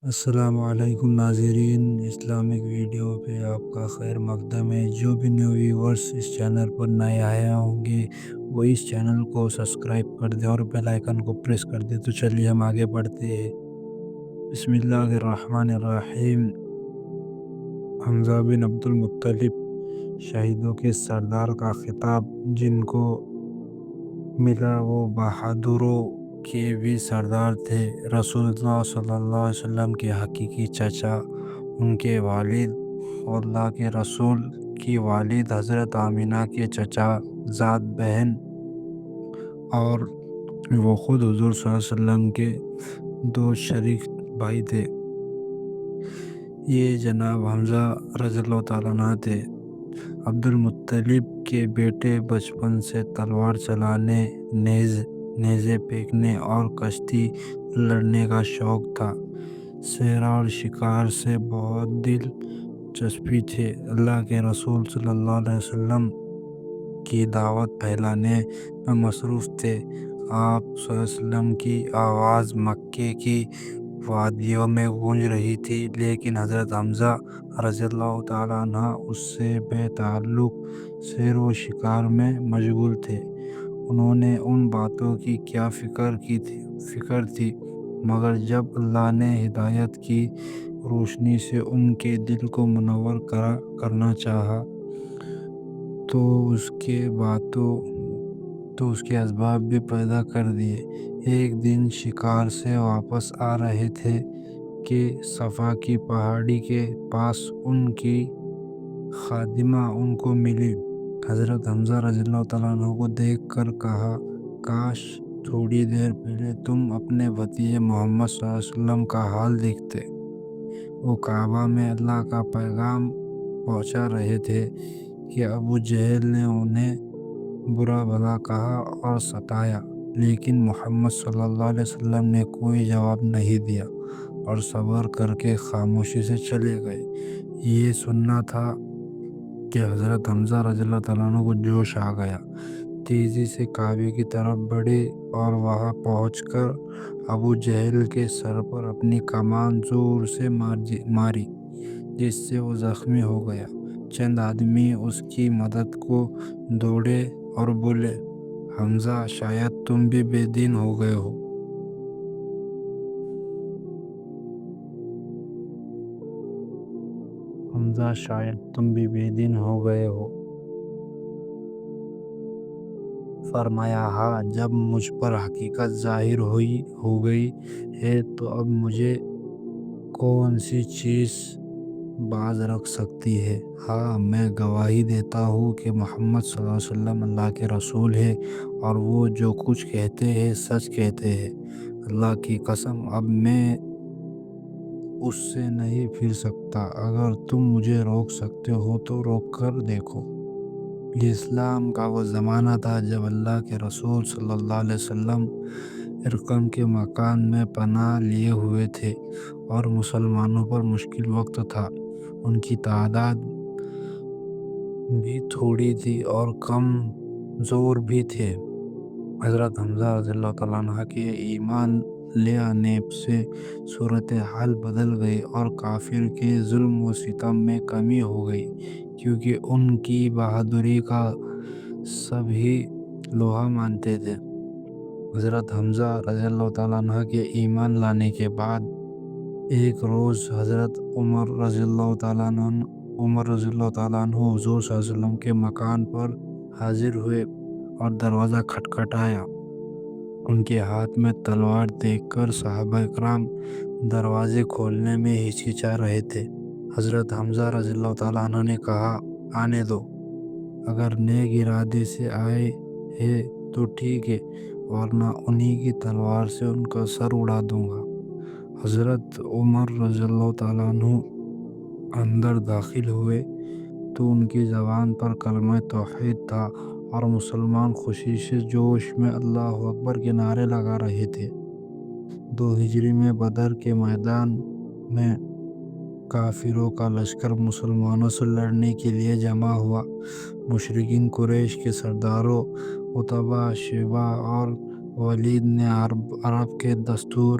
السلام علیکم ناظرین، اسلامک ویڈیو پہ آپ کا خیر مقدم ہے۔ جو بھی نیو ویورز اس چینل پر نئے آئے ہوں گے وہ اس چینل کو سبسکرائب کر دیں اور بیل آئیکن کو پریس کر دیں۔ تو چلیے ہم آگے بڑھتے ہیں۔ بسم اللہ الرحمن الرحیم۔ حمزہ بن عبد المطلب شہیدوں کے سردار کا خطاب جن کو ملا وہ بہادروں کے بھی سردار تھے۔ رسول اللہ صلی اللہ علیہ وسلم کے حقیقی چچا، ان کے والد اور اللہ کے رسول کی والد حضرت آمینہ کے چچا زاد بہن، اور وہ خود حضور صلی اللہ علیہ وسلم کے دو شریک بھائی تھے۔ یہ جناب حمزہ رضی اللہ تعالیٰ عنہ تھے۔ عبد المطلب کے بیٹے بچپن سے تلوار چلانے، نیزے پھینکنے اور کشتی لڑنے کا شوق تھا۔ صحرا اور شکار سے بہت دلچسپی تھی۔ اللہ کے رسول صلی اللہ علیہ وسلم کی دعوت پھیلانے میں مصروف تھے۔ آپ صلی اللہ علیہ وسلم کی آواز مکے کی وادیوں میں گونج رہی تھی، لیکن حضرت حمزہ رضی اللہ تعالیٰ عنہ اس سے بے تعلق سیر و شکار میں مشغول تھے۔ انہوں نے ان باتوں کی کیا فکر تھی، مگر جب اللہ نے ہدایت کی روشنی سے ان کے دل کو منور کرنا چاہا تو اس کے اسباب بھی پیدا کر دیے۔ ایک دن شکار سے واپس آ رہے تھے کہ صفا کی پہاڑی کے پاس ان کی خادمہ ان کو ملی۔ حضرت حمزہ رضی اللہ تعالیٰ عنہ کو دیکھ کر کہا، کاش تھوڑی دیر پہلے تم اپنے بھتیجے محمد صلی اللہ علیہ وسلم کا حال دیکھتے۔ وہ کعبہ میں اللہ کا پیغام پہنچا رہے تھے کہ ابو جہل نے انہیں برا بھلا کہا اور ستایا، لیکن محمد صلی اللہ علیہ وسلم نے کوئی جواب نہیں دیا اور صبر کر کے خاموشی سے چلے گئے۔ یہ سننا تھا کہ حضرت حمزہ رضی اللہ تعالیٰ عنہ کو جوش آ گیا۔ تیزی سے کعبے کی طرف بڑھے اور وہاں پہنچ کر ابو جہل کے سر پر اپنی کمان زور سے ماری، جس سے وہ زخمی ہو گیا۔ چند آدمی اس کی مدد کو دوڑے اور بولے، حمزہ شاید تم بھی بے دین ہو گئے ہو۔ حمزہ شاید تم بھی بے دین ہو گئے ہو۔ فرمایا، ہاں، جب مجھ پر حقیقت ظاہر ہو گئی ہے تو اب مجھے کون سی چیز باز رکھ سکتی ہے؟ ہاں، میں گواہی دیتا ہوں کہ محمد صلی اللہ علیہ وسلم اللہ کے رسول ہے اور وہ جو کچھ کہتے ہیں سچ کہتے ہیں۔ اللہ کی قسم، اب میں اس سے نہیں پھر سکتا۔ اگر تم مجھے روک سکتے ہو تو روک کر دیکھو۔ یہ اسلام کا وہ زمانہ تھا جب اللہ کے رسول صلی اللہ علیہ وسلم ارقم کے مکان میں پناہ لیے ہوئے تھے اور مسلمانوں پر مشکل وقت تھا۔ ان کی تعداد بھی تھوڑی تھی اور کم زور بھی تھے۔ حضرت حمزہ رضی اللہ تعالیٰ عنہ کے ایمان لے آنے سے صورتحال بدل گئی اور کافر کے ظلم و ستم میں کمی ہو گئی، کیونکہ ان کی بہادری کا سب ہی لوہا مانتے تھے۔ حضرت حمزہ رضی اللہ تعالیٰ عنہ کے ایمان لانے کے بعد ایک روز حضرت عمر رضی اللہ تعالیٰ عنہ حضور صلی اللہ علیہ وسلم کے مکان پر حاضر ہوئے اور دروازہ کھٹکھٹایا۔ ان کے ہاتھ میں تلوار دیکھ کر صحابہ اکرام دروازے کھولنے میں ہچکچا رہے تھے۔ حضرت حمزہ رضی اللہ تعالیٰ عنہ نے کہا، آنے دو، اگر نیک ارادے سے آئے ہیں تو ٹھیک ہے، ورنہ انہی کی تلوار سے ان کا سر اڑا دوں گا۔ حضرت عمر رضی اللہ تعالیٰ عنہ اندر داخل ہوئے تو ان کی زبان پر کلمہ توحید تھا اور مسلمان خوشی سے جوش میں اللہ اکبر کے نعرے لگا رہے تھے۔ 2 ہجری میں بدر کے میدان میں کافروں کا لشکر مسلمانوں سے لڑنے کے لیے جمع ہوا۔ مشرکین قریش کے سرداروں عتبہ، شیبہ اور ولید نے عرب کے دستور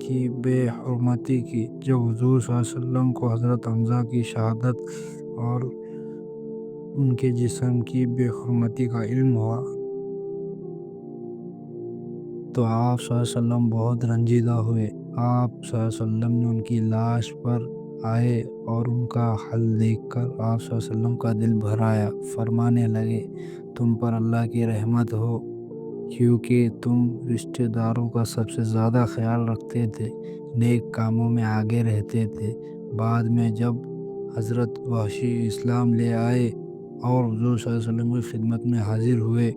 کی بے حرمتی کی۔ جب حضور صلی اللہ علیہ وسلم کو حضرت حمزہ کی شہادت اور ان کے جسم کی بے حرمتی کا علم ہوا تو آپ صلی اللہ علیہ وسلم بہت رنجیدہ ہوئے۔ آپ صلی اللہ علیہ وسلم نے ان کی لاش پر آئے اور ان کا حال دیکھ کر آپ صلی اللہ علیہ وسلم کا دل بھر آیا۔ فرمانے لگے، تم پر اللہ کی رحمت ہو، کیونکہ تم رشتہ داروں کا سب سے زیادہ خیال رکھتے تھے، نیک کاموں میں آگے رہتے تھے۔ بعد میں جب حضرت وحشی اسلام لے آئے اور حضور صلی اللہ علیہ وسلم کی خدمت میں حاضر ہوئے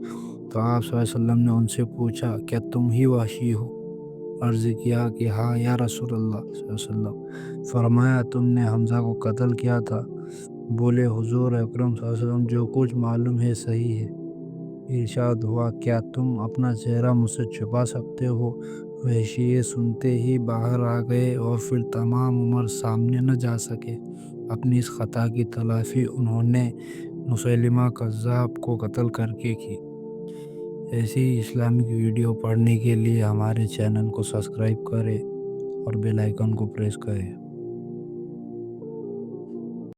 تو آپ صلی اللہ علیہ وسلم نے ان سے پوچھا، کیا تم ہی وحشی ہو؟ عرض کیا کہ ہاں یا رسول اللہ صلی اللہ علیہ وسلم۔ فرمایا، تم نے حمزہ کو قتل کیا تھا؟ بولے، حضور اکرم صلی اللہ علیہ وسلم، جو کچھ معلوم ہے صحیح ہے۔ ارشاد ہوا، کیا تم اپنا چہرہ مجھ سے چھپا سکتے ہو؟ وحشی یہ سنتے ہی باہر آ گئے اور پھر تمام عمر سامنے نہ جا سکے۔ اپنی اس خطا کی تلافی انہوں نے مسیلمہ کذاب کو قتل کر کے کی۔ ایسی اسلامک ویڈیو پڑھنے کے لیے ہمارے چینل کو سبسکرائب کریں اور بیل آئیکن کو پریس کریں۔